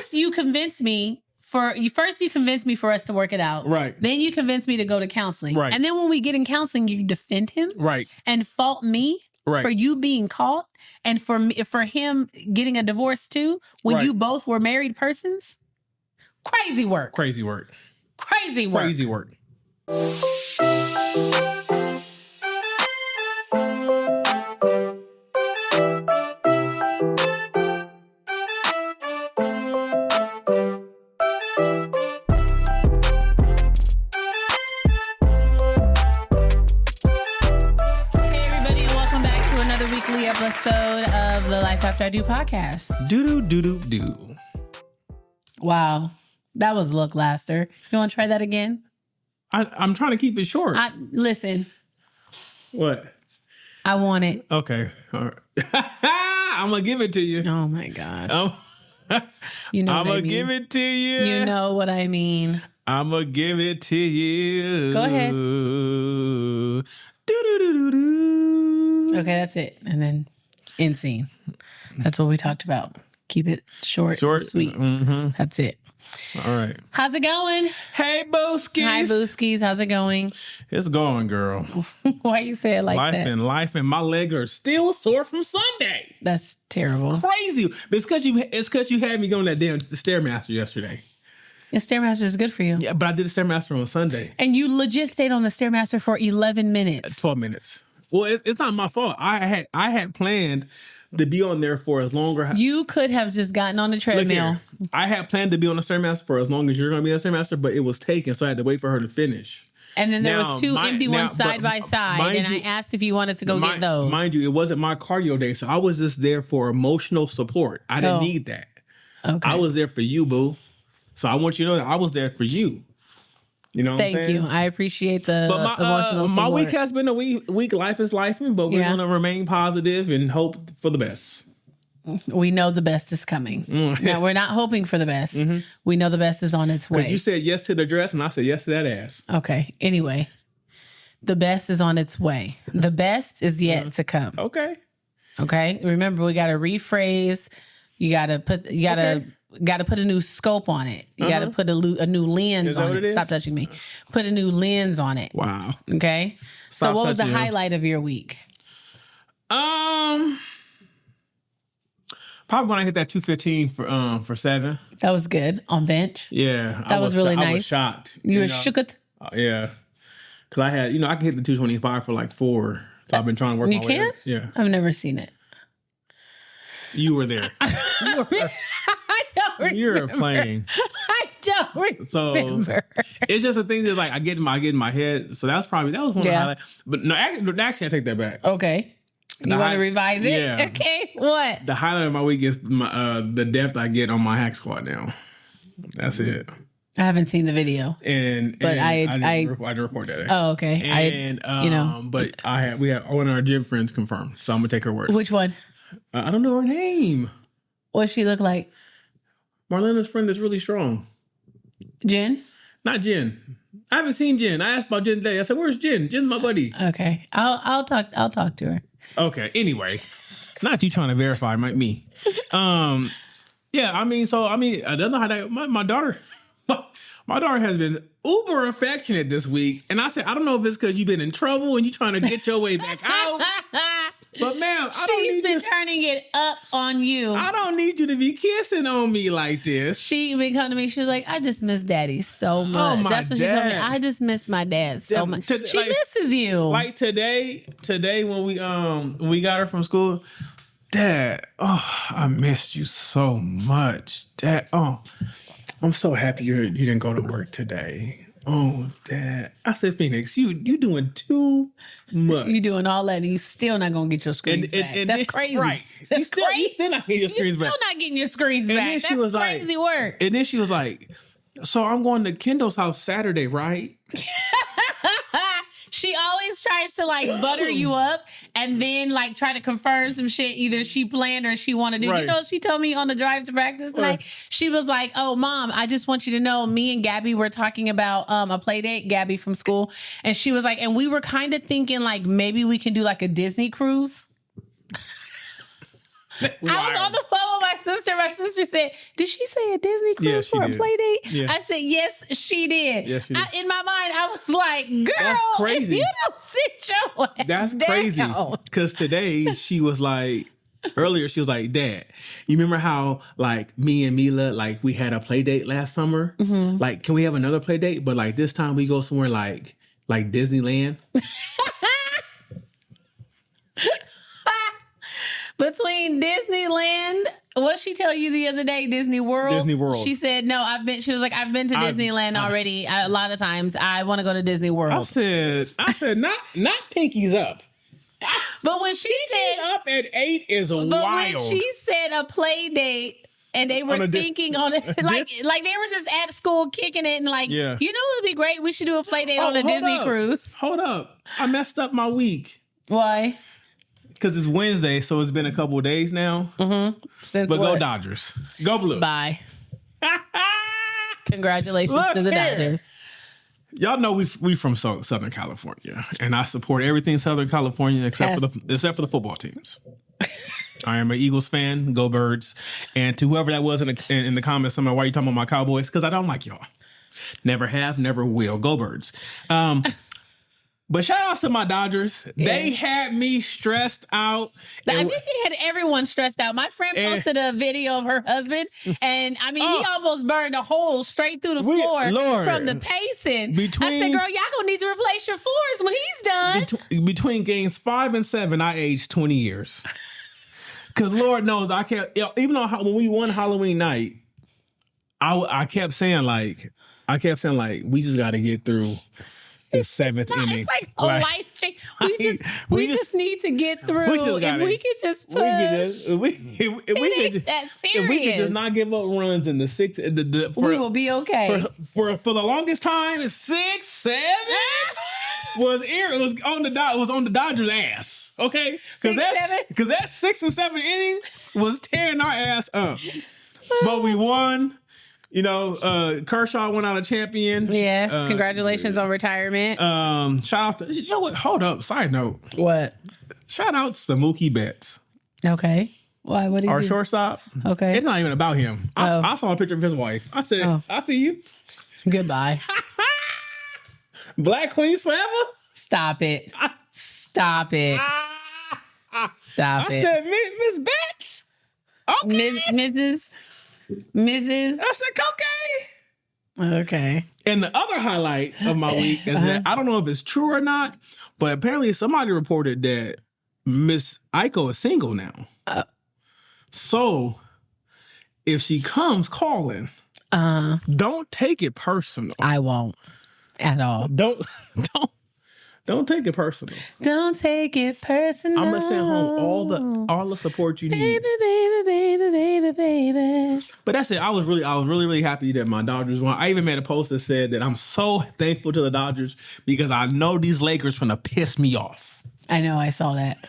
First, you convinced me for us to work it out. Right. Then you convinced me to go to counseling. Right. And then when we get in counseling, you defend him. Right. And fault me. Right. For you being caught and for him getting a divorce too, when you both were married persons. Crazy work. Crazy work. Crazy work. Crazy work. Episode of the Life After I Do podcast. Do. Wow. That was look laster. You want to try that again? I'm trying to keep it short. Listen. What? I want it. Okay. All right. I'm going to give it to you. Oh my gosh. You know I'm going to give it to you. You know what I mean. I'm going to give it to you. Go ahead. Okay, that's it. And then end scene. That's what we talked about. Keep it short sweet. Mm-hmm. That's it. All right. How's it going? Hey, Booskies. Hi, Booskies. How's it going? It's going, girl. Why you say it like that? Life and my legs are still sore from Sunday. That's terrible. Crazy. It's because you had me going that damn Stairmaster yesterday. The Stairmaster is good for you. Yeah, but I did the Stairmaster on Sunday. And you legit stayed on the Stairmaster for 11 minutes. 12 minutes. Well, it's not my fault. I had planned to be on there for as long as... You could have just gotten on the treadmill. I had planned to be on the Stairmaster for as long as you're going to be on the Stairmaster, but it was taken, so I had to wait for her to finish. And then there was two empty ones side by side, and I asked if you wanted to go get those. Mind you, it wasn't my cardio day, so I was just there for emotional support. I didn't need that. Okay. I was there for you, boo. So I want you to know that I was there for you. You know what I'm saying? Thank you. I appreciate the emotional support. My week has been a week. Life is lifing, but we're going to remain positive and hope for the best. We know the best is coming. Now, we're not hoping for the best. Mm-hmm. We know the best is on its way. You said yes to the dress, and I said yes to that ass. Okay. Anyway, the best is on its way. The best is yet to come. Okay. Okay. Remember, we got to rephrase. You got to put a new scope on it. You got to put a new lens on it. Stop touching me. Put a new lens on it. Wow. Okay. So what was the highlight of your week? Probably when I hit that 215 for 7. That was good on bench. Yeah. That was really nice. I was shocked. You were shooketh? Yeah. Because I had, I can hit the 225 for like 4. So I've been trying to work my way. You can? Yeah. I've never seen it. You were there. I don't remember. You're playing. I don't remember. So it's just a thing that like I get in my head. So that was one of the highlights. But no, actually I take that back. Okay. You want to revise it? Yeah. Okay. What? The highlight of my week is the depth I get on my hack squat now. That's it. I haven't seen the video, but I didn't record that. Oh, okay. And but we have one of our gym friends confirmed, so I'm gonna take her word. Which one? I don't know her name. What's she look like? Marlena's friend is really strong. Jen? Not Jen. I haven't seen Jen. I asked about Jen today. I said, "Where's Jen? Jen's my buddy." Okay, I'll talk to her. Okay. Anyway, not you trying to verify, me. Yeah. Another highlight. My daughter. My daughter has been uber affectionate this week, and I said, I don't know if it's because you've been in trouble and you're trying to get your way back out. But ma'am, she's been turning it up on you. I don't need you to be kissing on me like this. She been coming to me. She was like, I just miss Daddy so much. That's what she told me. I just miss my dad so much. She misses you. Like today when we got her from school, Dad, I missed you so much. Dad, I'm so happy you didn't go to work today. Oh, Dad. I said, Phoenix, you doing too much. You doing all that and you still not going to get your screens back. That's crazy. Right. That's crazy. You still not getting your screens back. You still not getting your screens back. That's crazy work. And then she was like, so I'm going to Kendall's house Saturday, right? She always tries to like butter you up and then like try to confirm some shit either she planned or she wanted to do. Right. She told me on the drive to practice tonight, she was like, oh, Mom, I just want you to know me and Gabby were talking about a play date, Gabby from school. And she was like, and we were kind of thinking like maybe we can do like a Disney cruise. I was on the phone with my sister. My sister said, "Did she say a Disney cruise for a play date?" Yeah. I said, "Yes, she did." Yes, she did. In my mind, I was like, "Girl, That's crazy. if you don't sit your ass That's down." crazy. Because today she was like, earlier she was like, "Dad, you remember how like me and Mila, like we had a play date last summer? Like, can we have another play date? But like this time we go somewhere like Disneyland." Between Disneyland, what she tell you the other day? Disney World. Disney World. She said, "No, I've been." She was like, "I've been to Disneyland already a lot of times. I want to go to Disney World." I said, not pinkies up. But when she said Up at 8 is wild. when she said a play date. And they were thinking on it like they were just at school kicking it and like, Yeah. You know what would be great? We should do a play date on a Disney cruise. Hold up. I messed up my week. Why? Because it's Wednesday, so it's been a couple of days now. Since But what? go Dodgers. Go Blue. Bye. Congratulations Look to the here. Dodgers. Y'all know we from Southern California, and I support everything Southern California except for the football teams. I am an Eagles fan. Go Birds! And to whoever that was in the comments, somewhere, why are you talking about my Cowboys? Because I don't like y'all. Never have, never will. Go Birds! But shout out to my Dodgers. Yes. They had me stressed out. I think they had everyone stressed out. My friend posted a video of her husband, and I mean, he almost burned a hole straight through the floor from the pacing. I said, "Girl, y'all gonna need to replace your floors when he's done." Between games 5 and 7, I aged 20 years. Because Lord knows, I can't. Even though when we won Halloween night, I kept saying like, we just got to get through the 7th inning. It's like a life change. We just need to get through. If we could just push. If we could just not give up runs in the 6th. We will be okay. For the longest time, 6, 7 was on the Dodgers' ass. Okay, because that 6 and 7 inning was tearing our ass up. But we won. You know, Kershaw went out a champion. Yes, congratulations on retirement. Shout out to, you know what? Hold up. Side note. What? Shout outs to Mookie Betts. Okay. Why? What did he Our do? shortstop. Okay. It's not even about him. I saw a picture of his wife. I said, I see you. Goodbye. Black Queens forever? Stop it. Stop it. Stop it. I said, Miss Betts? Okay. Mrs. I said, okay. Okay. And the other highlight of my week is that I don't know if it's true or not, but apparently somebody reported that Miss Aiko is single now. So if she comes calling, don't take it personal. I won't at all. Don't take it personal. Don't take it personal. I'm gonna send home all the support you need. Baby. But that's it. I was really happy that my Dodgers won. I even made a post that said that I'm so thankful to the Dodgers because I know these Lakers finna piss me off. I know. I saw that.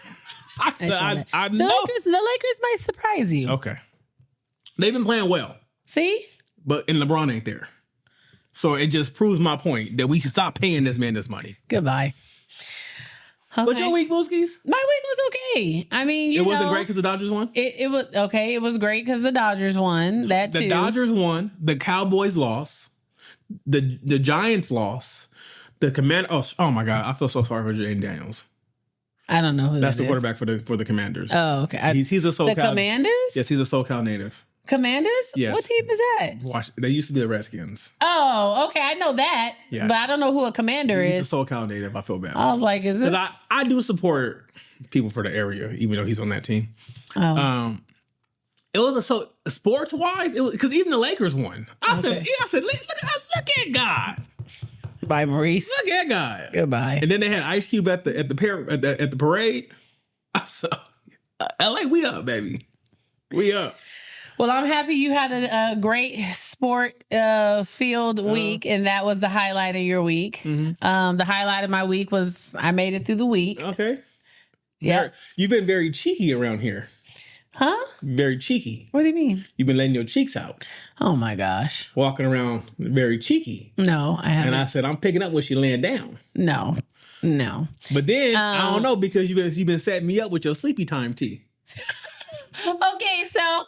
I know. The Lakers might surprise you. Okay. They've been playing well. See? And LeBron ain't there. So it just proves my point that we should stop paying this man this money. Goodbye. Okay. What's your week, Booskies? My week was okay. I mean, it wasn't great because the Dodgers won? It was okay. It was great because the Dodgers won. That too. The Dodgers won. The Cowboys lost. The Giants lost. The Commanders. Oh my God. I feel so sorry for Jaden Daniels. I don't know who that's that the is. Quarterback for the Commanders. Oh, okay. He's a SoCal. The Commanders? Yes, he's a SoCal native. Commanders? Yes. What team is that? They used to be the Redskins. Oh, okay. I know that. Yeah. But I don't know who a commander is. He's a SoCal native. I feel bad. I was like, is this? Because I do support people for the area, even though he's on that team. Oh. It was sports wise. It was because even the Lakers won. I said, look at God. Bye, Maurice. Look at God. Goodbye. And then they had Ice Cube at the parade. I saw LA. We up, baby. We up. Well, I'm happy you had a great sport field week, and that was the highlight of your week. Mm-hmm. The highlight of my week was I made it through the week. Okay. Yeah. You've been very cheeky around here. Huh? Very cheeky. What do you mean? You've been letting your cheeks out. Oh, my gosh. Walking around very cheeky. No, I haven't. And I said, I'm picking up when she laying down. No. But then, I don't know, because you've been setting me up with your sleepy time tea. Okay, so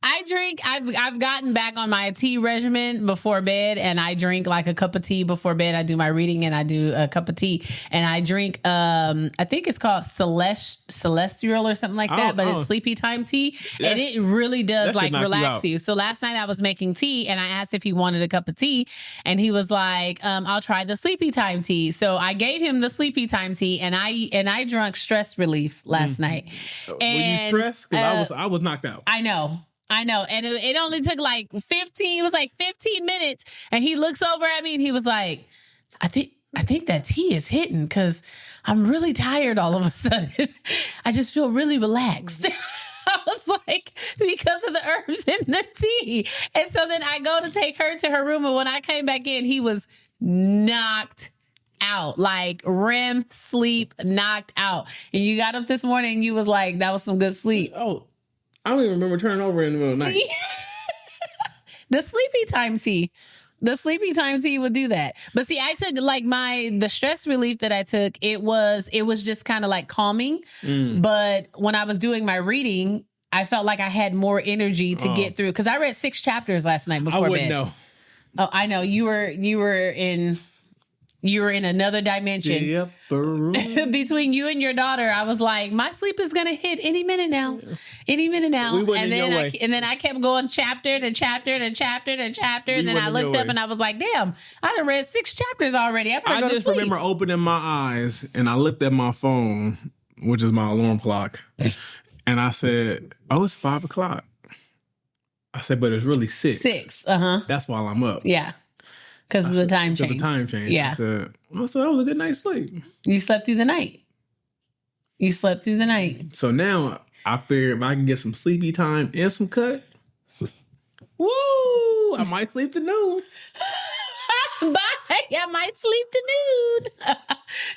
I've gotten back on my tea regimen before bed, and I drink like a cup of tea before bed. I do my reading and I do a cup of tea, and I drink I think it's called Celestial or something like that, but it's sleepy time tea, and it really does like relax you. So last night I was making tea, and I asked if he wanted a cup of tea, and he was like, I'll try the sleepy time tea. So I gave him the sleepy time tea, and I drank stress relief last night. And, were you stressed? Because I was knocked out. I know. And it only took like 15 minutes. And he looks over at me and he was like, I think that tea is hitting because I'm really tired all of a sudden. I just feel really relaxed. I was like, because of the herbs in the tea. And so then I go to take her to her room. And when I came back in, he was knocked out, like REM sleep, knocked out. And you got up this morning and you was like, that was some good sleep. Oh, I don't even remember turning over in the middle of the night. The sleepy time tea. The sleepy time tea would do that. But see, I took like the stress relief that I took, it was just kind of like calming. But when I was doing my reading, I felt like I had more energy to get through. Because I read 6 chapters last night before bed. I wouldn't know. Oh, I know. You were in another dimension. Yep. Between you and your daughter, I was like, my sleep is gonna hit any minute now. Any minute now. And then I kept going chapter to chapter to chapter to chapter. And then I looked up and I was like, damn, I done read 6 chapters already. I just remember opening my eyes and I looked at my phone, which is my alarm clock. And I said, oh, it's 5 o'clock. I said, but it's really 6. 6, That's while I'm up. Yeah. Because of the time change. The time change. Yeah. I said, that was a good night's sleep. You slept through the night. So now I figured if I can get some sleepy time and some cut, woo, I might sleep to noon. Bye. I might sleep to noon.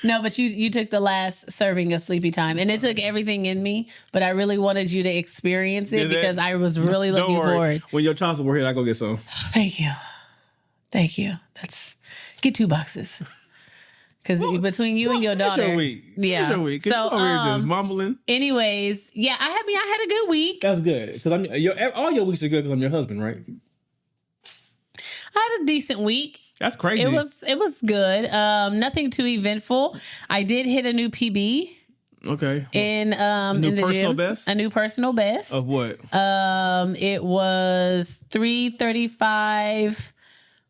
No, but you took the last serving of sleepy time, and it took everything in me, but I really wanted you to experience it because I was really looking forward. When your child support hit, I go get some. Thank you. Get 2 boxes. Because between you and your daughter. Your week. Yeah. Your week. So, just mumbling. Anyways, yeah, I had a good week. That's good. Because all your weeks are good because I'm your husband, right? I had a decent week. That's crazy. It was good. Nothing too eventful. I did hit a new PB. Okay. In a new personal best? A new personal best. Of what? It was 335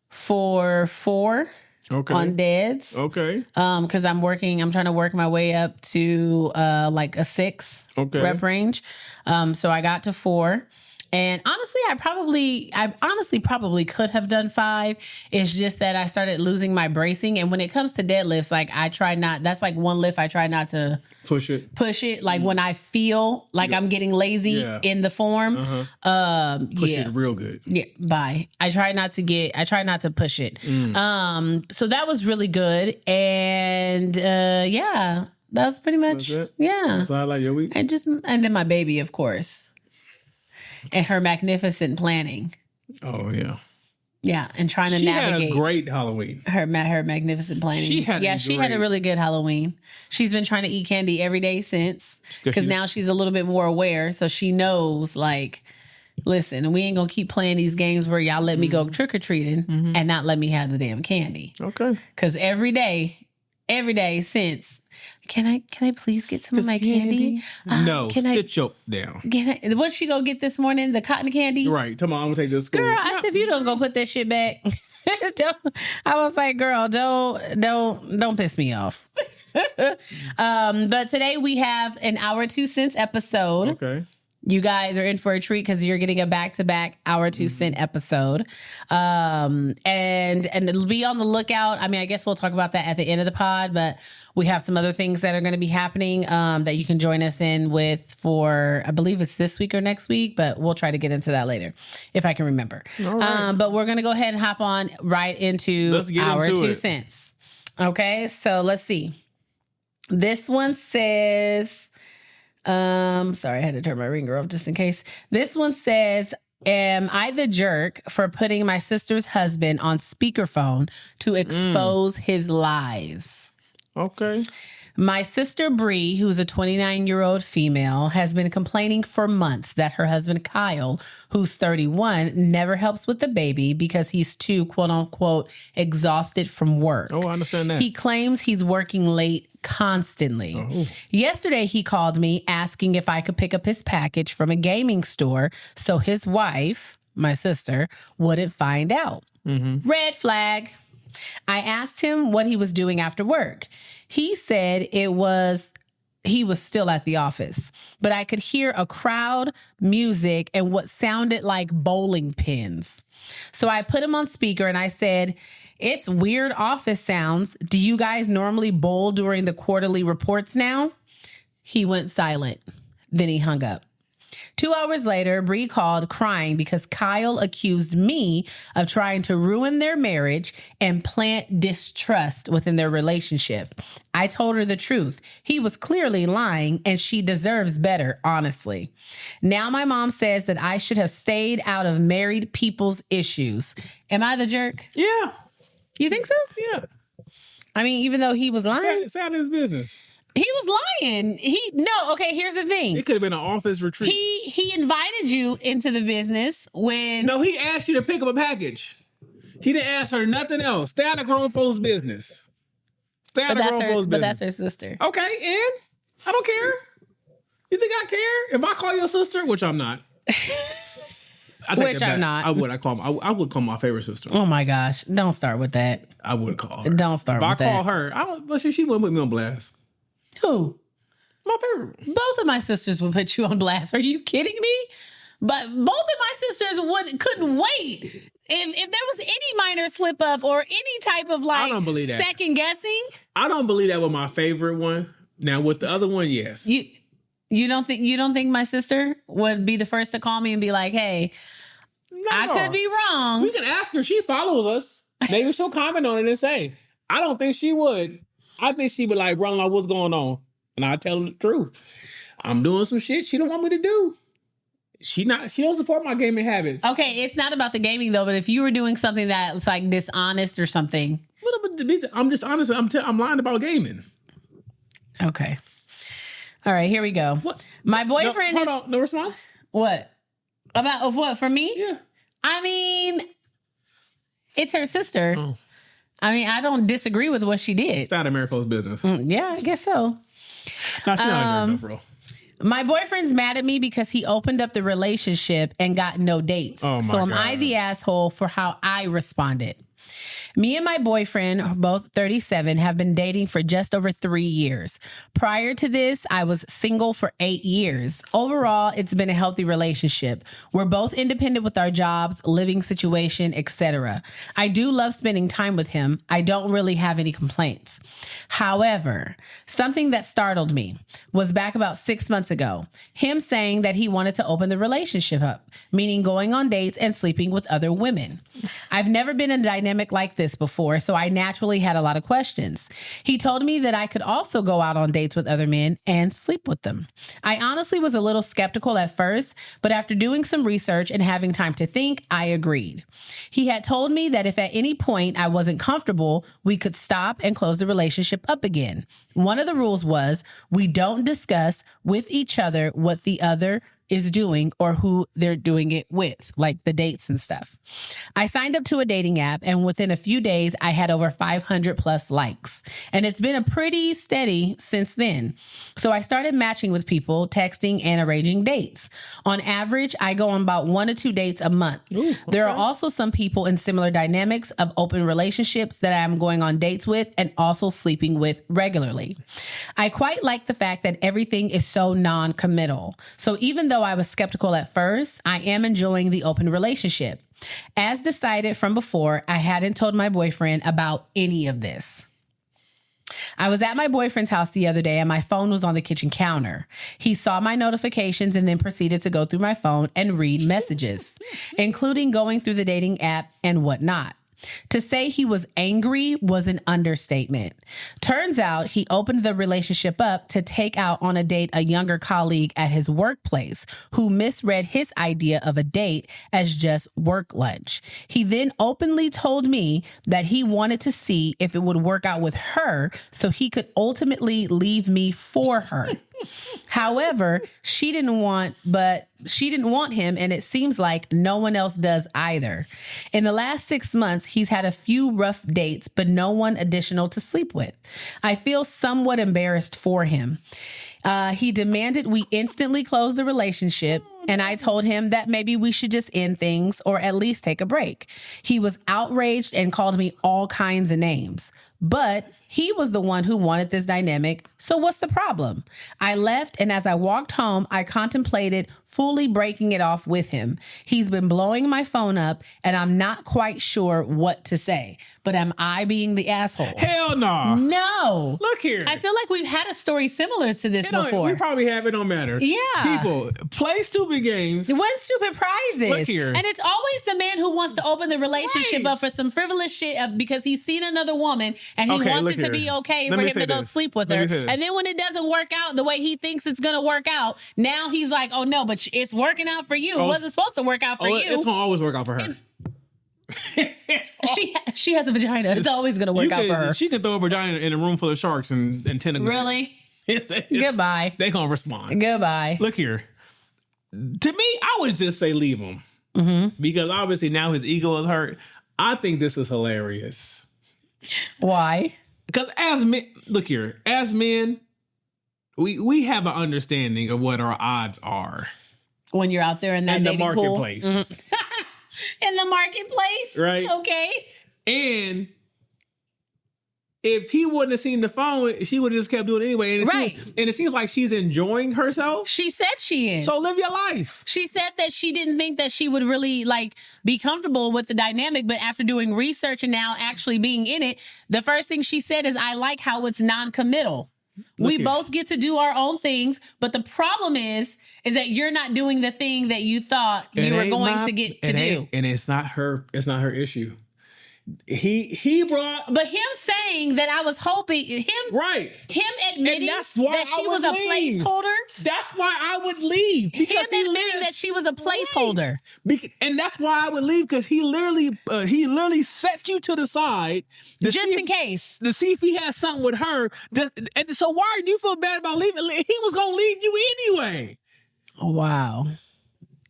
for 4 on deads. Okay. Because I'm trying to work my way up to like a 6 rep range. So I got to 4. And honestly, I honestly probably could have done 5. It's just that I started losing my bracing. And when it comes to deadlifts, like that's like one lift I try not to push it. Like when I feel like I'm getting lazy in the form. Push it real good. Yeah. Bye. I try not to push it. So that was really good. And that was pretty much, yeah. So I like your week. And then my baby, of course. And her magnificent planning. Oh, yeah. Yeah, and trying to navigate. She had a great Halloween. Her magnificent planning. She had a really good Halloween. She's been trying to eat candy every day since. Because now she's a little bit more aware. So she knows, like, listen, we ain't going to keep playing these games where y'all let me go trick-or-treating and not let me have the damn candy. Okay. Because every day since... Can I please get some of my candy? No, sit your down. What'd she go get this morning? The cotton candy? Right. Tell me, I'm going to take this to school. Girl, I said, if you don't go put that shit back. I was like, girl, don't piss me off. But today we have an Our 2 Cents episode. Okay. You guys are in for a treat because you're getting a back-to-back Our 2 Cent episode. And it'll be on the lookout. I mean, I guess we'll talk about that at the end of the pod, but we have some other things that are going to be happening that you can join us in with for, I believe it's this week or next week, but we'll try to get into that later if I can remember. All right. But we're going to go ahead and hop on right into Our 2 Cents. Okay, so let's see. This one says... sorry, I had to turn my ringer off just in case. This one says, am I the jerk for putting my sister's husband on speakerphone to expose his lies? Okay. My sister Bree, who's a 29-year-old female, has been complaining for months that her husband Kyle, who's 31, never helps with the baby because he's too, quote unquote, exhausted from work. Oh, I understand that. He claims he's working late constantly. Oh. Yesterday, he called me asking if I could pick up his package from a gaming store so his wife, my sister, wouldn't find out. Mm-hmm. Red flag. I asked him what he was doing after work. He said he was still at the office, but I could hear a crowd, music, and what sounded like bowling pins. So I put him on speaker and I said, "It's weird office sounds. Do you guys normally bowl during the quarterly reports now?" He went silent. Then he hung up. 2 hours later, Bree called crying because Kyle accused me of trying to ruin their marriage and plant distrust within their relationship. I told her the truth. He was clearly lying and she deserves better, honestly. Now my mom says that I should have stayed out of married people's issues. Am I the jerk? Yeah. You think so? Yeah. I mean, even though he was lying? It's out of his business. He was lying. Okay, here's the thing. It could have been an office retreat. He invited you into the business when... No, he asked you to pick up a package. He didn't ask her nothing else. Stay out of grown folks' business. Stay out of grown folks' business. But that's her sister. Okay, and? I don't care. You think I care? If I call your sister, which I'm not. I'm not. I would call my favorite sister. Oh my gosh. Don't start with that. I would call her. Don't start with that. If I call her, but she wouldn't put me on blast. Who? My favorite. Both of my sisters would put you on blast. Are you kidding me? But both of my sisters couldn't wait. If there was any minor slip up or any type of I don't believe that. second guessing. I don't believe that with my favorite one. Now with the other one, yes. You don't think my sister would be the first to call me and be like, "Hey, no. I could be wrong." We can ask her. She follows us. Maybe she'll comment on it and say. I don't think she would. I think she'd be like, "Brother-in-law, what's going on?" And I tell her the truth. I'm doing some shit she don't want me to do. She don't support my gaming habits. Okay, it's not about the gaming though, but if you were doing something that's like dishonest or something. I'm dishonest. I'm lying about gaming. Okay. All right, here we go. What? My boyfriend Hold on, no response? What? Of what? For me? Yeah. I mean, it's her sister. Oh. I mean, I don't disagree with what she did. It's out of married folks' business. Yeah, I guess so. No, she's not a jerk, bro. My boyfriend's mad at me because he opened up the relationship and got no dates. Oh my so am God. I the asshole for how I responded? Me and my boyfriend, both 37, have been dating for just over 3 years. Prior to this, I was single for 8 years. Overall, it's been a healthy relationship. We're both independent with our jobs, living situation, etc. I do love spending time with him. I don't really have any complaints. However, something that startled me was back about 6 months ago. Him saying that he wanted to open the relationship up, meaning going on dates and sleeping with other women. I've never been in a dynamic like this before, so I naturally had a lot of questions. He told me that I could also go out on dates with other men and sleep with them. I honestly was a little skeptical at first, but after doing some research and having time to think, I agreed. He had told me that if at any point I wasn't comfortable, we could stop and close the relationship up again. One of the rules was we don't discuss with each other what the other is doing or who they're doing it with, like the dates and stuff. I signed up to a dating app, and within a few days, I had over 500 plus likes. And it's been a pretty steady since then. So I started matching with people, texting, and arranging dates. On average, I go on about 1 to 2 dates a month. Ooh, okay. There are also some people in similar dynamics of open relationships that I'm going on dates with and also sleeping with regularly. I quite like the fact that everything is so non-committal. So even though I was skeptical at first, I am enjoying the open relationship. As decided from before, I hadn't told my boyfriend about any of this. I was at my boyfriend's house the other day and my phone was on the kitchen counter. He saw my notifications and then proceeded to go through my phone and read messages, including going through the dating app and whatnot. To say he was angry was an understatement. Turns out he opened the relationship up to take out on a date a younger colleague at his workplace who misread his idea of a date as just work lunch. He then openly told me that he wanted to see if it would work out with her so he could ultimately leave me for her. However, she didn't want him, and it seems like no one else does either. In the last 6 months, he's had a few rough dates, but no one additional to sleep with. I feel somewhat embarrassed for him. He demanded we instantly close the relationship, and I told him that maybe we should just end things or at least take a break. He was outraged and called me all kinds of names. But he was the one who wanted this dynamic, so what's the problem? I left, and as I walked home, I contemplated fully breaking it off with him. He's been blowing my phone up, and I'm not quite sure what to say. But am I being the asshole? Hell no. No. Look here. I feel like we've had a story similar to this before. We probably have. It don't matter. Yeah. People, play stupid games. Win stupid prizes. Look here. And it's always the man who wants to open the relationship up for some frivolous shit because he's seen another woman and he wants it to be okay for him to go sleep with her. And then when it doesn't work out the way he thinks it's going to work out, now he's like, oh no, but it's working out for you. It wasn't supposed to work out for you. It's going to always work out for her. She has a vagina. It's always going to work out for her. She can throw a vagina in a room full of sharks and tentacles. Really? Goodbye. They going to respond. Goodbye. Look here. To me, I would just say leave him. Mm-hmm. Because obviously now his ego is hurt. I think this is hilarious. Why? Because as men, look here, as men, we have an understanding of what our odds are. When you're out there in that in the dating marketplace. Pool. Mm-hmm. In the marketplace? Right. Okay. And if he wouldn't have seen the phone, she would have just kept doing it anyway. And it seems like she's enjoying herself. She said she is. So live your life. She said that she didn't think that she would really be comfortable with the dynamic, but after doing research and now actually being in it, the first thing she said is, I like how it's non-committal. We both get to do our own things, but the problem is that you're not doing the thing that you thought you were going to get to do. And it's not her issue. He brought, but him saying that I was hoping him admitting that she was a placeholder. That's why I would leave. Him admitting that she was a placeholder, and that's why I would leave, because he literally set you to the side just in case to see if he had something with her. And so why do you feel bad about leaving? He was gonna leave you anyway. Wow.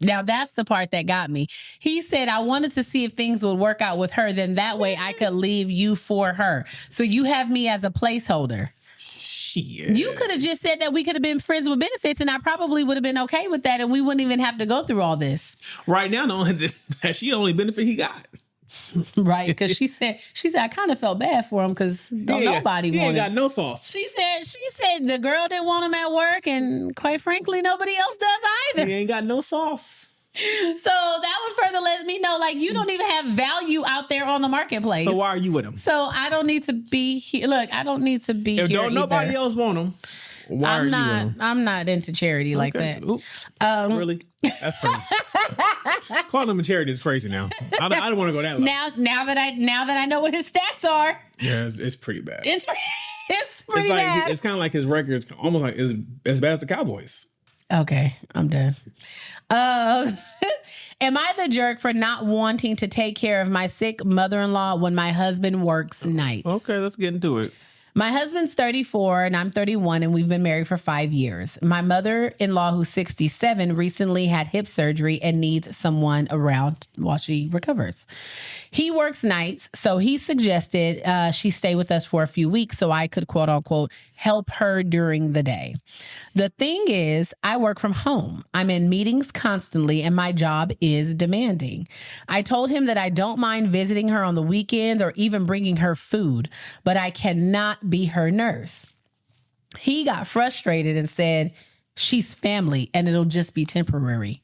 Now, that's the part that got me. He said, I wanted to see if things would work out with her. Then that way I could leave you for her. So you have me as a placeholder. Shit. You could have just said that we could have been friends with benefits, and I probably would have been okay with that, and we wouldn't even have to go through all this. Right now, that's the only benefit he got. Right, because she said I kind of felt bad for him because nobody wanted him. He ain't got no sauce. She said the girl didn't want him at work, and quite frankly, nobody else does either. He ain't got no sauce. So that would further let me know, you don't even have value out there on the marketplace. So why are you with him? So I don't need to be here. Look, I don't need to be here. If nobody else want him, why are you with him? I'm not into charity like that. Really? That's crazy. Calling him a charity is crazy now. I don't want to go that low. Now that I know what his stats are. Yeah, it's pretty bad. It's pretty bad. It's kind of like his record's almost like as bad as the Cowboys. Okay, I'm done. Am I the jerk for not wanting to take care of my sick mother-in-law when my husband works nights? Okay, let's get into it. My husband's 34 and I'm 31, and we've been married for 5 years. My mother-in-law, who's 67, recently had hip surgery and needs someone around while she recovers. He works nights, so he suggested she stay with us for a few weeks so I could, quote unquote, help her during the day. The thing is, I work from home. I'm in meetings constantly, and my job is demanding. I told him that I don't mind visiting her on the weekends or even bringing her food, but I cannot be her nurse. He got frustrated and said, she's family and it'll just be temporary.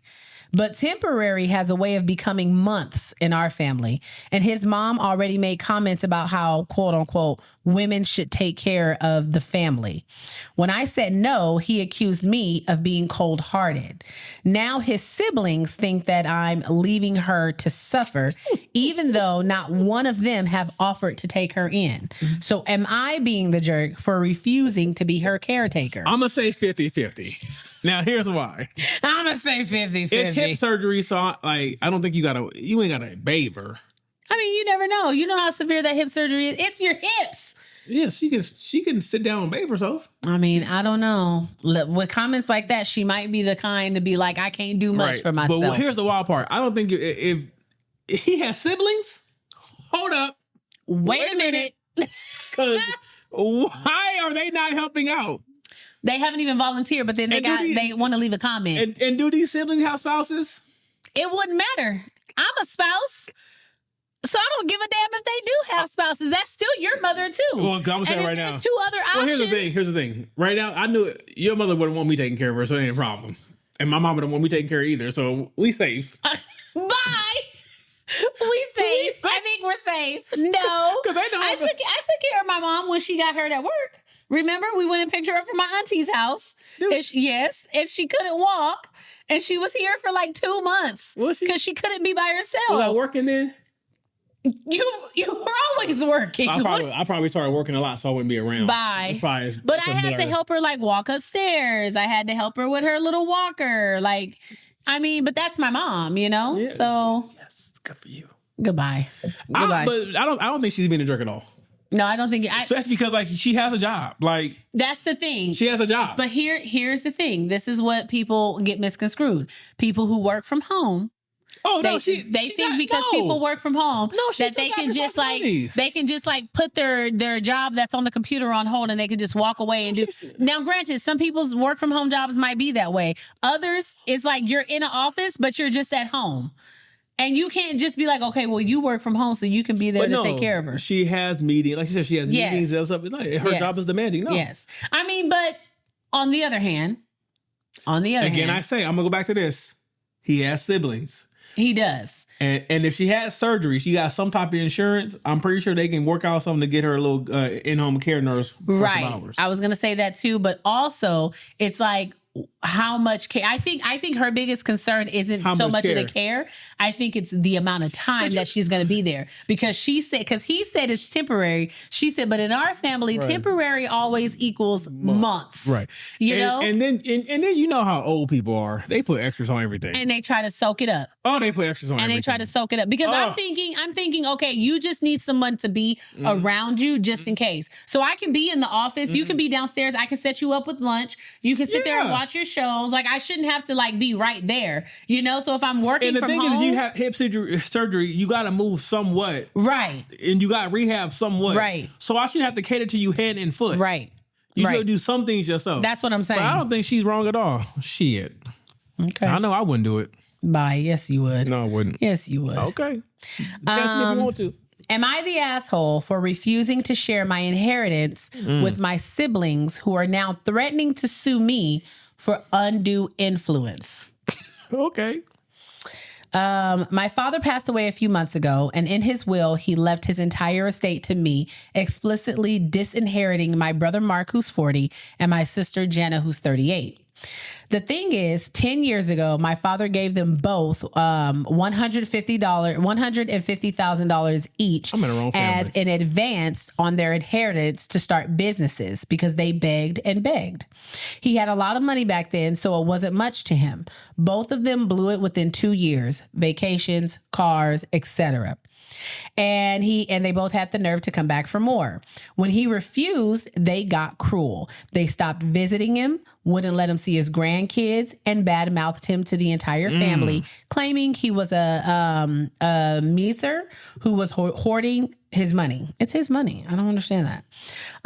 But temporary has a way of becoming months in our family. And his mom already made comments about how, quote unquote, women should take care of the family. When I said no, he accused me of being cold-hearted. Now his siblings think that I'm leaving her to suffer, even though not one of them have offered to take her in. So am I being the jerk for refusing to be her caretaker? I'm going to say 50-50. Now, here's why. I'm going to say 50-50. It's hip surgery, so I don't think you ain't got to bathe her. I mean, you never know. You know how severe that hip surgery is. It's your hips. Yeah, she can sit down and bathe herself. I mean, I don't know. With comments like that, she might be the kind to be like, I can't do much for myself. But here's the wild part. I don't think if he has siblings, hold up. Wait a minute. Because why are they not helping out? They haven't even volunteered, but then they want to leave a comment. And do these siblings have spouses? It wouldn't matter. I'm a spouse. So I don't give a damn if they do have spouses. That's still your mother too. Well, I'm saying right now. There's two other options. Well, here's the thing. Right now, I knew your mother wouldn't want me taking care of her, so it ain't a problem. And my mom wouldn't want me taking care of either, so we safe. Bye. We safe. I think we're safe. No. Because I took care of my mom when she got hurt at work. Remember, we went and picked her up from my auntie's house. And she couldn't walk. And she was here for like 2 months. Because she couldn't be by herself. Was I working then? You were always working. I probably started working a lot, so I wouldn't be around. Bye. But I had to help her like walk upstairs. I had to help her with her little walker. Like, I mean, but that's my mom, you know? Yeah. So yes, good for you. Goodbye. But I don't think she's being a jerk at all. No, I don't think especially because like she has a job. Like that's the thing. She has a job. But here's the thing. This is what people get misconstrued. People who work from home. Oh no! They think because people work from home that they can just like put their job that's on the computer on hold and they can just walk away and do. Now, granted, some people's work from home jobs might be that way. Others, it's like you're in an office but you're just at home, and you can't just be like, okay, well, you work from home so you can be there to take care of her. She has meetings, like you said, she has meetings and stuff. Her job is demanding. No. Yes, I mean, but on the other hand, again, I say I'm gonna go back to this. He has siblings. He does. And if she has surgery, she got some type of insurance, I'm pretty sure they can work out something to get her a little in-home care nurse for some hours. I was going to say that too, but also it's like how much care. I think her biggest concern isn't so much of the care. I think it's the amount of time that she's going to be there, because he said it's temporary. She said, but in our family, temporary always equals months. Right. You know? And then you know how old people are. They put extras on everything. And they try to soak it up. Oh, they put extras on everything. And they try to soak it up. Because I'm thinking, okay, you just need someone to be around you just in case. So I can be in the office. You can be downstairs. I can set you up with lunch. You can sit there and watch your shows. Like, I shouldn't have to like be right there, you know? So if I'm working from home. And the thing is, you have hip surgery, you got to move somewhat. Right. And you got rehab somewhat. Right. So I shouldn't have to cater to you hand and foot. Right. You should do some things yourself. That's what I'm saying. But I don't think she's wrong at all. Shit. Okay. I know I wouldn't do it. Bye. Yes, you would. No, I wouldn't. Yes, you would. Okay. Test me if you want to. Am I the asshole for refusing to share my inheritance with my siblings who are now threatening to sue me for undue influence? Okay. My father passed away a few months ago, and in his will, he left his entire estate to me, explicitly disinheriting my brother Mark, who's 40, and my sister Jenna, who's 38. The thing is, 10 years ago, my father gave them both $150,000 each as an advance on their inheritance to start businesses because they begged and begged. He had a lot of money back then, so it wasn't much to him. Both of them blew it within 2 years, vacations, cars, etc. And they both had the nerve to come back for more. When he refused, they got cruel. They stopped visiting him, wouldn't let him see his grandkids, and badmouthed him to the entire family, claiming he was a miser who was hoarding his money. It's his money. I don't understand that.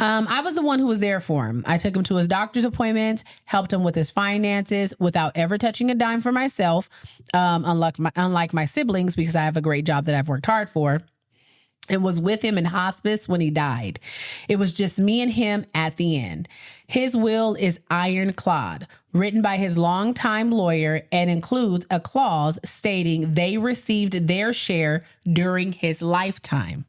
I was the one who was there for him. I took him to his doctor's appointments, helped him with his finances without ever touching a dime for myself, unlike my siblings, because I have a great job that I've worked hard for. and was with him in hospice when he died. It was just me and him at the end. His will is ironclad, written by his longtime lawyer, and includes a clause stating they received their share during his lifetime.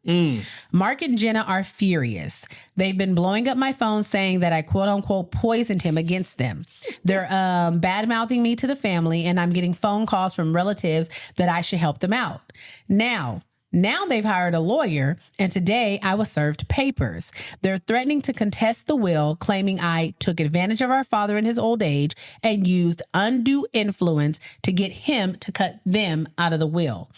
Mark and Jenna are furious. They've been blowing up my phone saying that I quote unquote poisoned him against them. They're bad mouthing me to the family, and I'm getting phone calls from relatives that I should help them out. Now they've hired a lawyer, and today I was served papers. They're threatening to contest the will, claiming I took advantage of our father in his old age and used undue influence to get him to cut them out of the will.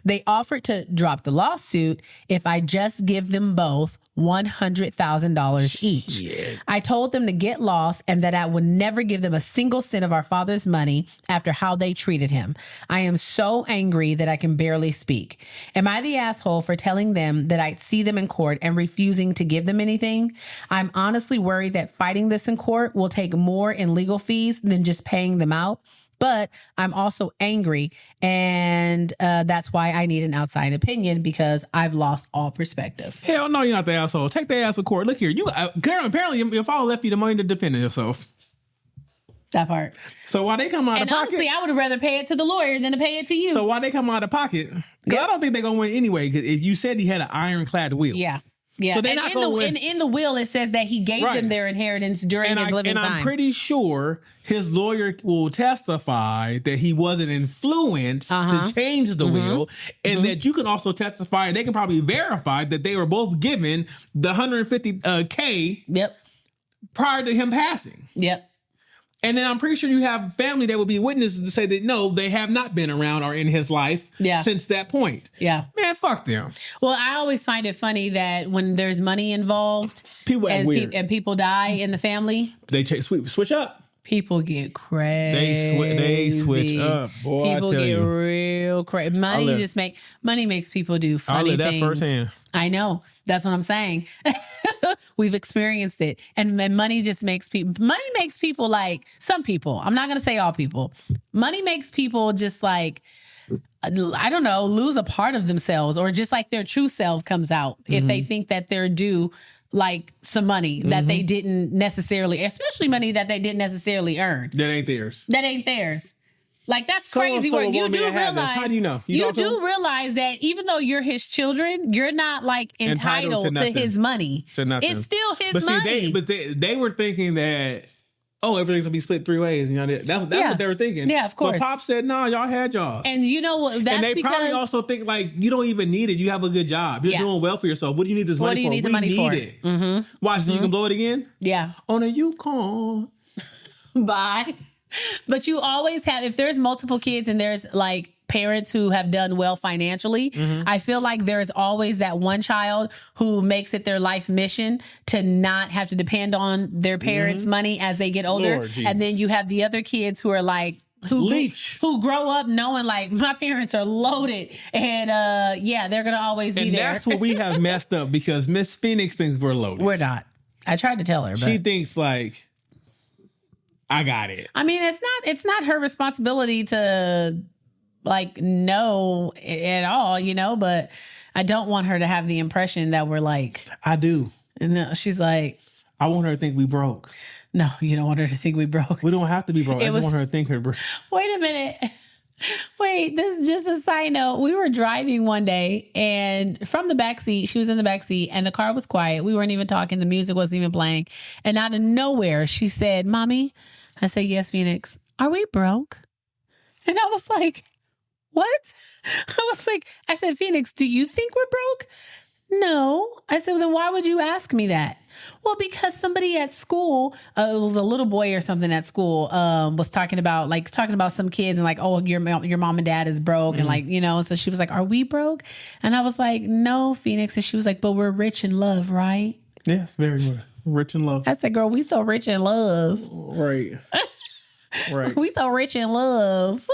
They offered to drop the lawsuit if I just give them both $100,000 each. Shit. I told them to get lost and that I would never give them a single cent of our father's money after how they treated him. I am so angry that I can barely speak. Am I the asshole for telling them that I'd see them in court and refusing to give them anything? I'm honestly worried that fighting this in court will take more in legal fees than just paying them out. But I'm also angry, and that's why I need an outside opinion, because I've lost all perspective. Hell no, you're not the asshole. Take the ass to court. Look here. Apparently your father left you the money to defend yourself. That part. So why they come out of pocket? And honestly, I would rather pay it to the lawyer than to pay it to you. So why they come out of pocket? Because I don't think they're going to win anyway, because if you said he had an ironclad will. Yeah. Yeah, so they're not going to win. In the will, it says that he gave them their inheritance during his living time. And I'm pretty sure his lawyer will testify that he wasn't influenced to change the will, and that you can also testify, and they can probably verify that they were both given the $150K prior to him passing. Yep. And then I'm pretty sure you have family that will be witnesses to say that, no, they have not been around or in his life since that point. Yeah. Man, fuck them. Well, I always find it funny that when there's money involved and people die in the family, they switch up. People get crazy. They switch up. Boy, people get real crazy. Money makes people do funny things. I live that firsthand. I know. That's what I'm saying. We've experienced it. And money just makes people like, some people, I'm not going to say all people. Money makes people just like, I don't know, lose a part of themselves, or just like their true self comes out if they think that they're due like some money that they didn't necessarily, especially money that they didn't necessarily earn. That ain't theirs. Like, that's crazy work. You do realize, how do you know? You do realize that even though you're his children, you're not like entitled to his money. It's still his money. But they were thinking that, everything's gonna be split three ways. You know, that's what they were thinking. Yeah, of course. But Pop said, no, y'all had y'all. And you know what? That's and they probably also think like, you don't even need it. You have a good job. You're doing well for yourself. What do you need this money for? What do you need the money for? It. Why? So you can blow it again? Yeah. On a Yukon. Bye. But you always have, if there's multiple kids and there's like parents who have done well financially, I feel like there's always that one child who makes it their life mission to not have to depend on their parents' money as they get older. And then you have the other kids who are like, who grow up knowing like, my parents are loaded, and they're gonna always be there. And that's what we have messed up, because Miss Phoenix thinks we're loaded. We're not. I tried to tell her, but she thinks like, I got it. I mean, it's not her responsibility to like know at all, you know, but I don't want her to have the impression that we're like, I do. And she's like, I want her to think we broke. No, you don't want her to think we broke. We don't have to be broke. I just want her to think we're broke. Wait a minute. Wait, this is just a side note. We were driving one day, and from the back seat, she was in the back seat, and the car was quiet. We weren't even talking. The music wasn't even playing. And out of nowhere, she said, "Mommy," I said, "Yes, Phoenix. Are we broke?" And I was like, "What?" I said, "Phoenix, do you think we're broke?" "No." I said, "Then why would you ask me that?" "Well, because somebody at school, it was a little boy or something at school, was talking about some kids and like, oh, your mom and dad is broke. And like, you know, so she was like, "Are we broke?" And I was like, "No, Phoenix." And she was like, "But we're rich in love, right?" Yes, very much. Rich in love. I said, "Girl, we so rich in love." Right. Right. We so rich in love.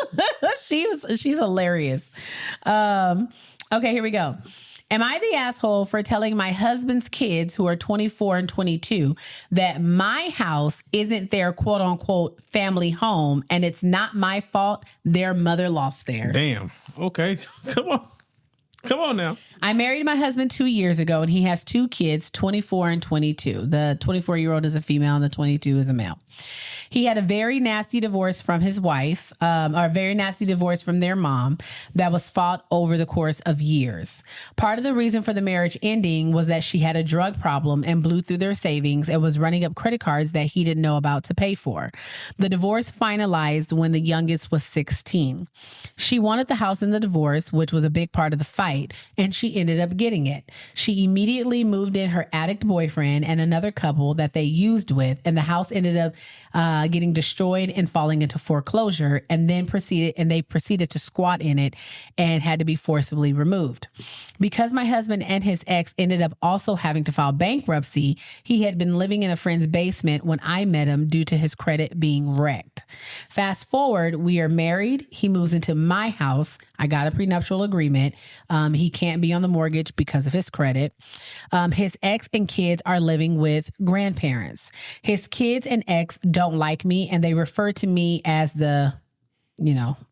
She's hilarious. Okay, here we go. Am I the asshole for telling my husband's kids, who are 24 and 22, that my house isn't their quote unquote family home and it's not my fault their mother lost theirs? Damn. Okay. Come on. Come on now. I married my husband 2 years ago, and he has 2 kids, 24 and 22. The 24-year-old is a female, and the 22 is a male. He had a very nasty divorce from his wife, or a very nasty divorce from their mom that was fought over the course of years. Part of the reason for the marriage ending was that she had a drug problem and blew through their savings and was running up credit cards that he didn't know about to pay for. The divorce finalized when the youngest was 16. She wanted the house in the divorce, which was a big part of the fight, and she ended up getting it. She immediately moved in her addict boyfriend and another couple that they used with, and the house ended up getting destroyed and falling into foreclosure, and then they proceeded to squat in it and had to be forcibly removed. Because my husband and his ex ended up also having to file bankruptcy, he had been living in a friend's basement when I met him due to his credit being wrecked. Fast forward, we are married. He moves into my house. I got a prenuptial agreement. He can't be on the mortgage because of his credit. His ex and kids are living with grandparents. His kids and ex don't like me, and they refer to me as the,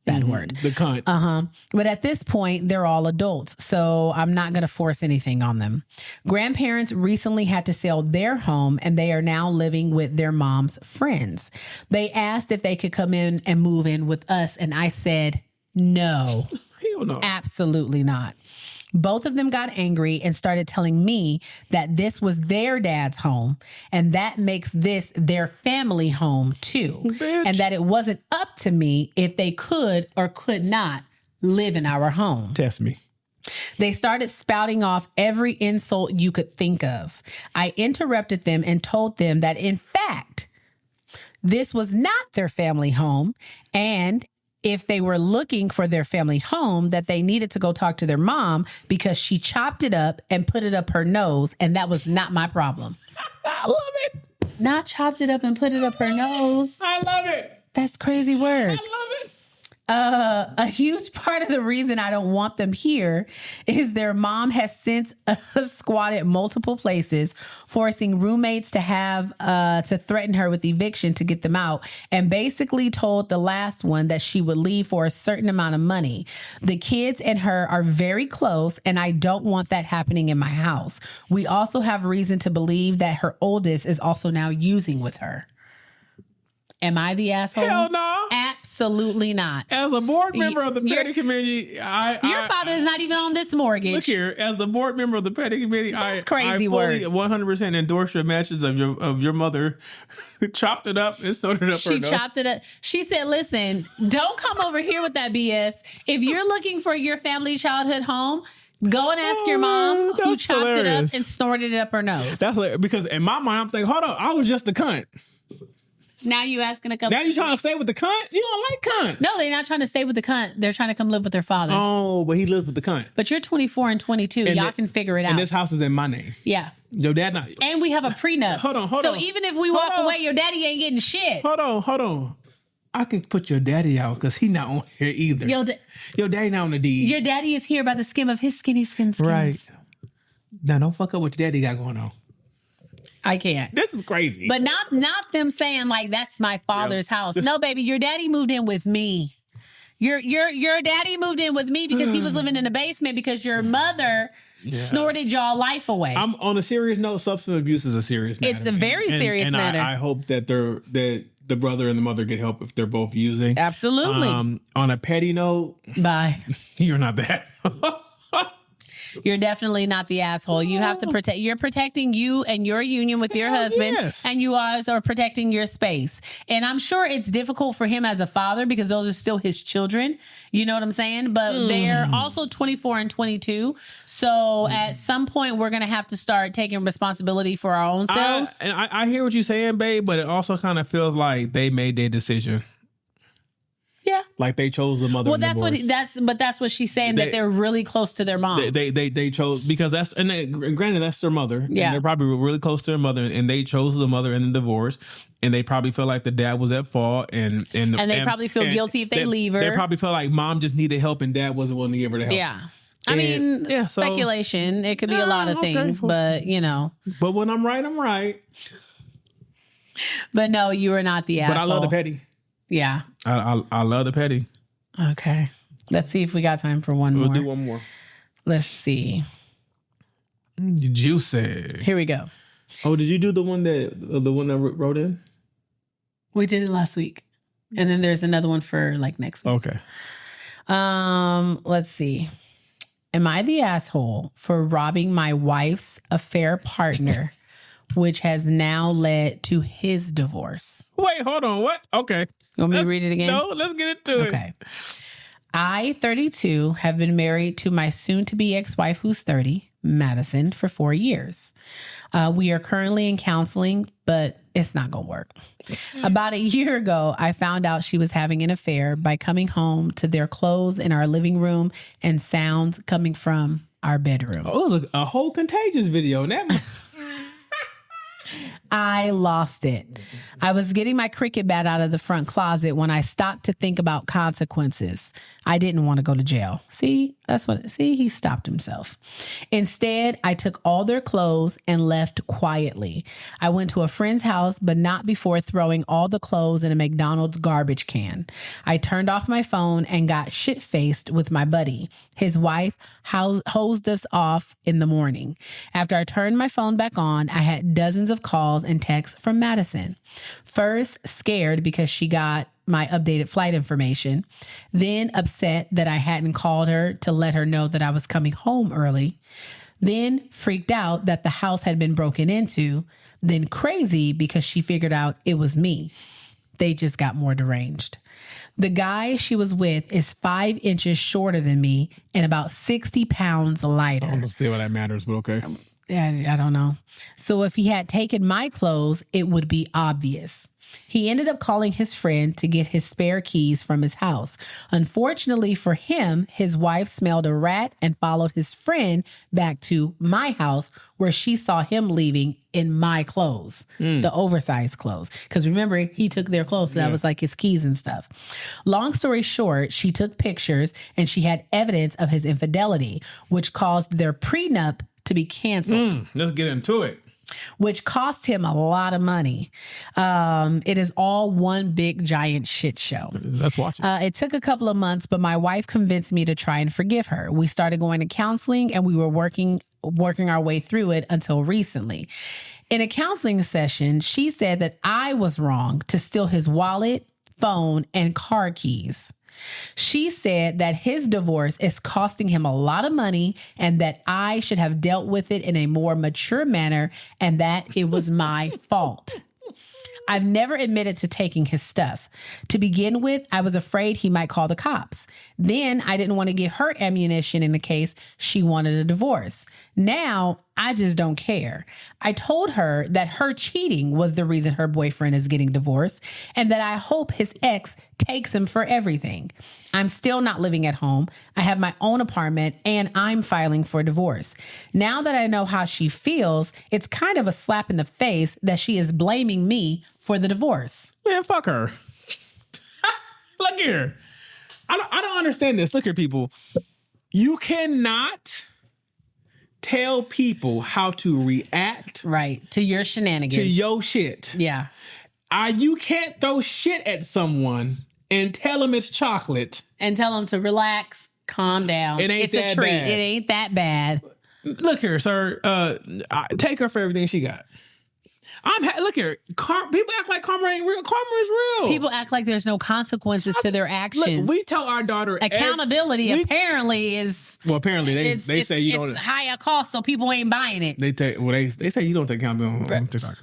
bad word. The cunt. But at this point, they're all adults, so I'm not going to force anything on them. Grandparents recently had to sell their home, and they are now living with their mom's friends. They asked if they could come in and move in with us, and I said, no. Hell no. Absolutely not. Both of them got angry and started telling me that this was their dad's home, and that makes this their family home too. Bitch. And that it wasn't up to me if they could or could not live in our home. Test me. They started spouting off every insult you could think of. I interrupted them and told them that, in fact, this was not their family home, and if they were looking for their family home, that they needed to go talk to their mom because she chopped it up and put it up her nose, and that was not my problem. I love it. Not chopped it up and put it up her nose. I love it. That's crazy work. I love it. A huge part of the reason I don't want them here is their mom has since squatted multiple places, forcing roommates to have to threaten her with eviction to get them out, and basically told the last one that she would leave for a certain amount of money. The kids and her are very close, and I don't want that happening in my house. We also have reason to believe that her oldest is also now using with her. Am I the asshole? Hell no. Absolutely not. As a board member of the petty committee, your father is not even on this mortgage. Look here, as the board member of the petty committee, That's I crazy fully word. 100% endorse your mentions of your mother chopped it up and snorted it up her She nose. chopped it up. She said, listen, don't come over here with that BS. If you're looking for your family childhood home, go and ask your mom who That's chopped hilarious. it up and snorted it up her nose. That's like, because in my mind, I'm thinking, hold on, I was just a cunt. Now you asking to come. Now you trying to stay with the cunt? You don't like cunts. No, they're not trying to stay with the cunt. They're trying to come live with their father. Oh, but he lives with the cunt. But you're 24 and 22. And Y'all can figure it out. And this house is in my name. Yeah. Your dad not. And we have a prenup. Hold on. So even if we walk away, your daddy ain't getting shit. Hold on. I can put your daddy out because he not on here either. Your daddy not on the deed. Your daddy is here by the skin of his skinny skins. Right. Now don't fuck up what your daddy got going on. I can't. This is crazy. But not them saying like that's my father's house. No, baby, your daddy moved in with me. Your daddy moved in with me because he was living in the basement because your mother snorted y'all life away. I'm on a serious note. Substance abuse is a serious matter. It's a very serious matter. I hope that the brother and the mother get help if they're both using. Absolutely. On a petty note, bye. You're not that. You're definitely not the asshole. You have to protect. You're protecting you and your union with your husband, and you guys are protecting your space. And I'm sure it's difficult for him as a father because those are still his children. You know what I'm saying? But they're also 24 and 22. So at some point, we're going to have to start taking responsibility for our own selves. I hear what you're saying, babe, but it also kind of feels like they made their decision. Yeah, like they chose the mother. Well, that's what she's saying, that they're really close to their mom. They chose because granted that's their mother. Yeah, and they're probably really close to their mother, and they chose the mother in the divorce, and they probably feel like the dad was at fault, and they probably feel guilty if they leave her. They probably feel like mom just needed help, and dad wasn't willing to give her the help. Yeah. I mean, speculation. It could be a lot of things, but you know. But when I'm right, I'm right. But no, you are not the asshole. But I love the petty. Yeah. I love the petty. Okay. Let's see if we got time for one more. We'll do one more. Let's see. Juicy. Here we go. Oh, did you do the one that wrote in? We did it last week. And then there's another one for like next week. Okay. Let's see. Am I the asshole for robbing my wife's affair partner, which has now led to his divorce? Wait, hold on. What? Okay. You want me to read it again? No, let's get into it. Okay. I, 32, have been married to my soon-to-be ex-wife who's 30, Madison, for 4 years. We are currently in counseling, but it's not going to work. About a year ago, I found out she was having an affair by coming home to their clothes in our living room and sounds coming from our bedroom. Oh, it was a whole Contagious video. I lost it. I was getting my cricket bat out of the front closet when I stopped to think about consequences. I didn't want to go to jail. See, he stopped himself. Instead, I took all their clothes and left quietly. I went to a friend's house, but not before throwing all the clothes in a McDonald's garbage can. I turned off my phone and got shit-faced with my buddy. His wife hosed us off in the morning. After I turned my phone back on, I had dozens of calls and texts from Madison. First, scared because she got my updated flight information, then upset that I hadn't called her to let her know that I was coming home early, then freaked out that the house had been broken into, then crazy because she figured out it was me. They just got more deranged. The guy she was with is 5 inches shorter than me and about 60 pounds lighter. I don't see why that matters, but okay. I don't know. So if he had taken my clothes, it would be obvious. He ended up calling his friend to get his spare keys from his house. Unfortunately for him, his wife smelled a rat and followed his friend back to my house where she saw him leaving in my clothes, the oversized clothes. Because remember, he took their clothes, so that was like his keys and stuff. Long story short, she took pictures and she had evidence of his infidelity, which caused their prenup to be canceled. Let's get into it. Which cost him a lot of money. It is all one big giant shit show. Let's watch it. It took a couple of months, but my wife convinced me to try and forgive her. We started going to counseling and we were working our way through it until recently. In a counseling session, she said that I was wrong to steal his wallet, phone, and car keys. She said that his divorce is costing him a lot of money and that I should have dealt with it in a more mature manner and that it was my fault. I've never admitted to taking his stuff. To begin with, I was afraid he might call the cops. Then I didn't want to give her ammunition in the case she wanted a divorce. Now, I just don't care. I told her that her cheating was the reason her boyfriend is getting divorced and that I hope his ex takes him for everything. I'm still not living at home. I have my own apartment and I'm filing for divorce. Now that I know how she feels, it's kind of a slap in the face that she is blaming me for the divorce. Man, fuck her. Look here. I don't understand this. Look here, people. You cannot tell people how to react. Right. To your shenanigans. To your shit. Yeah. You can't throw shit at someone and tell them it's chocolate. And tell them to relax, calm down. It's a treat. Bad. It ain't that bad. Look here, sir. Take her for everything she got. Look here. People act like karma ain't real. Karma is real. People act like there's no consequences to their actions. Look, we tell our daughter accountability apparently is. Well, apparently they say you don't. It's higher cost, so people ain't buying it. They say you don't take accountability on TikTok.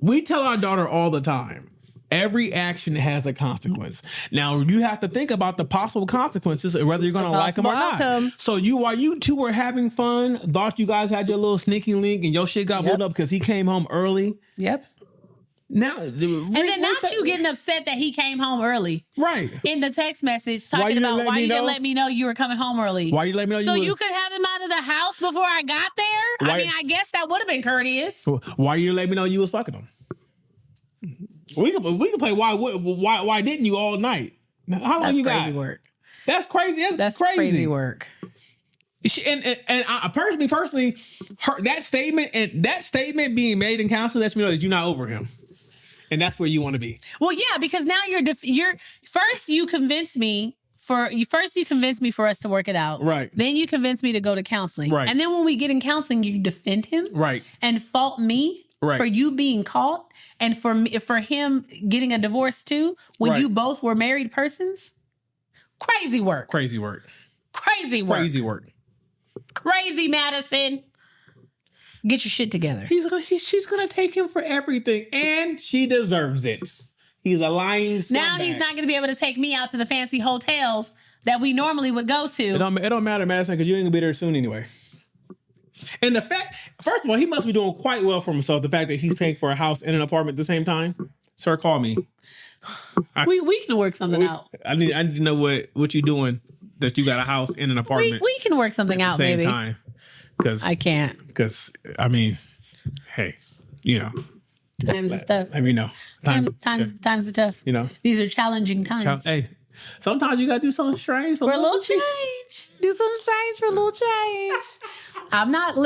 We tell our daughter all the time. Every action has a consequence. Now, you have to think about the possible consequences, whether you're going to like them or not. So while you two were having fun, thought you guys had your little sneaky link and your shit got blown up because he came home early. Yep. Now, then not you getting upset that he came home early. Right. In the text message talking about why you didn't let me know you were coming home early. Why you let me know so you could have him out of the house before I got there? I guess that would have been courteous. Why you let me know you was fucking him? We can play why didn't you all night? How long you got? That's crazy work. That's crazy. That's crazy work. And I personally, that statement being made in counsel lets me know that you're not over him, and that's where you want to be. Well, yeah, because now you're first you convinced me first you convinced me for us to work it out. Right. Then you convinced me to go to counseling. Right. And then when we get in counseling, you defend him. Right. And fault me for you being caught and for him getting a divorce too when you both were married persons. Crazy work. Crazy work. Crazy work. Crazy work. Crazy Madison. Get your shit together. She's gonna take him for everything, and she deserves it. He's a lying scumbag. Now he's not gonna be able to take me out to the fancy hotels that we normally would go to. It don't matter, Madison, because you ain't gonna be there soon anyway. And the fact, first of all, he must be doing quite well for himself. The fact that he's paying for a house and an apartment at the same time. Sir, call me. We can work something out. I need to know what you're doing that you got a house and an apartment. We can work something out, same baby. Time. Because I can't. Because I mean, hey, you know, times is tough. I mean, no, times are tough. You know, these are challenging times. Hey, sometimes you gotta do something strange for a little change. Do something strange for a little change. I'm not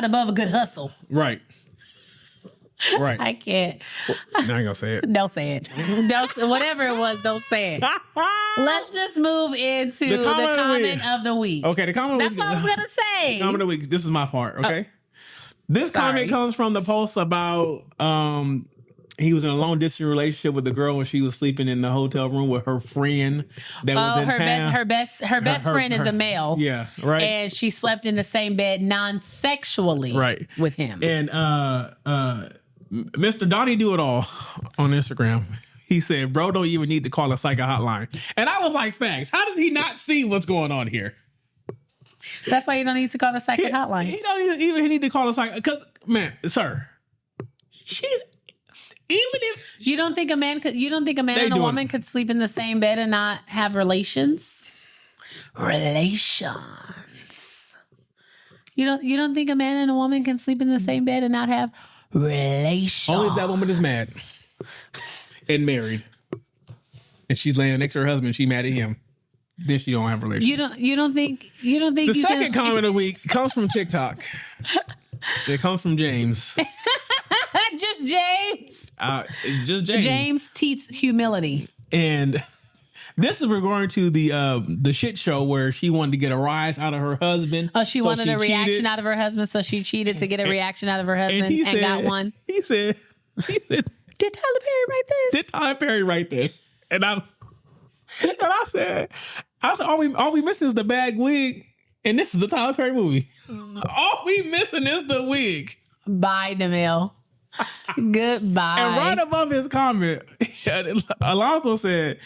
above a good hustle. Right. Right. I can't. Well, I ain't gonna say it. Don't say it. Whatever it was, don't say it. Let's just move into the comment of the week. Okay, the comment of the week. That's what I was gonna say. Comment of the week. This is my part, okay? This comment comes from the post about he was in a long distance relationship with the girl when she was sleeping in the hotel room with her friend that was in town. Her best friend is a male. Yeah, right. And she slept in the same bed non-sexually with him. And Mr. Donnie Do It All on Instagram, he said, bro, don't even need to call a psycho hotline. And I was like, facts. How does he not see what's going on here? That's why you don't need to call the psycho hotline. He don't even need to call a psycho, because, man, sir, even if you don't think a man and a woman could sleep in the same bed and not have relations? You don't think a man and a woman can sleep in the same bed and not have relations? Only if that woman is mad and married, and she's laying next to her husband. She mad at him. Then she don't have relations. You don't think the second comment of the week comes from TikTok. It comes from James. Just James. Just James. James teaches humility. And this is regarding to the shit show where she wanted to get a rise out of her husband. Oh, she wanted a reaction out of her husband, so she cheated to get a reaation out of her husband and got one. He said, did Tyler Perry write this? Did Tyler Perry write this? And I said, all we missing is the bag wig, and this is a Tyler Perry movie. All we missing is the wig. Bye, DeMille. Goodbye. And right above his comment, Alonso said,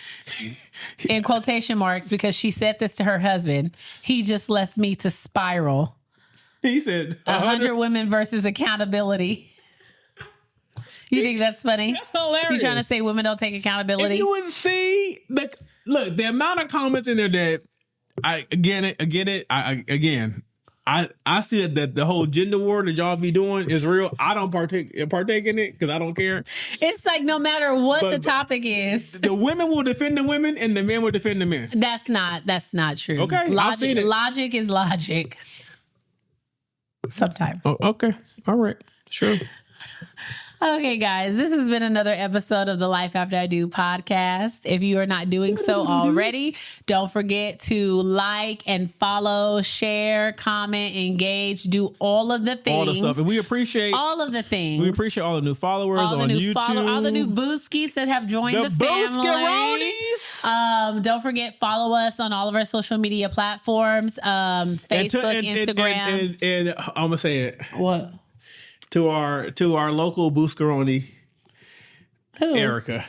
in quotation marks, because she said this to her husband, he just left me to spiral. He said, 100 women versus accountability. You think that's funny? That's hilarious. You trying to say women don't take accountability? If you would see the amount of comments in there that I get it. I see that the whole gender war that y'all be doing is real. I don't partake in it because I don't care. It's like no matter what the topic is, the women will defend the women and the men will defend the men. That's not true. Okay, logic is logic. Sometimes. Oh, okay. All right. Sure. Okay, guys, this has been another episode of the Life After I Do podcast. If you are not doing so already, don't forget to like and follow, share, comment, engage, do all of the things. All the stuff. And we appreciate all of the things. We appreciate all the new followers on YouTube. All the new booskies that have joined the family. Don't forget, follow us on all of our social media platforms, Facebook, Instagram. And I'm going to say it. What? To our local Booscaroni, Erica.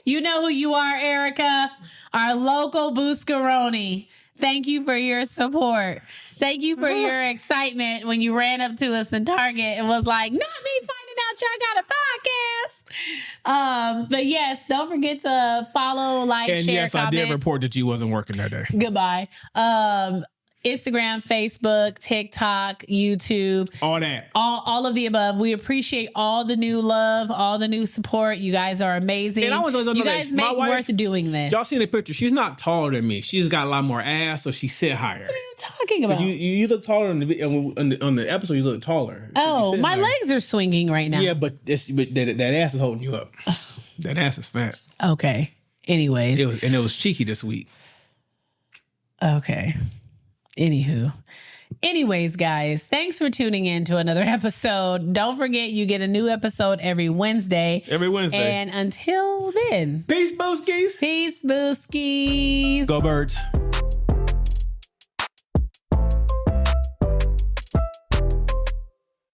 You know who you are, Erica. Our local Booscaroni. Thank you for your support. Thank you for your excitement when you ran up to us in Target and was like, not me finding out y'all got a podcast. But yes, don't forget to follow, like, and share, yes, comment. I did report that you wasn't working that day. Goodbye. Instagram, Facebook, TikTok, YouTube. All that. All of the above. We appreciate all the new love, all the new support. You guys are amazing. And you guys make worth doing this. Y'all seen the picture. She's not taller than me. She's got a lot more ass, so she sit higher. What are you talking about? You look taller on the episode. You look taller. Oh, my legs are swinging right now. Yeah, but that ass is holding you up. That ass is fat. Okay. Anyways. It was cheeky this week. Okay. Anyways, guys, thanks for tuning in to another episode. Don't forget, you get a new episode every Wednesday. And until then. Peace, Booskies. Peace, Booskies. Go Birds.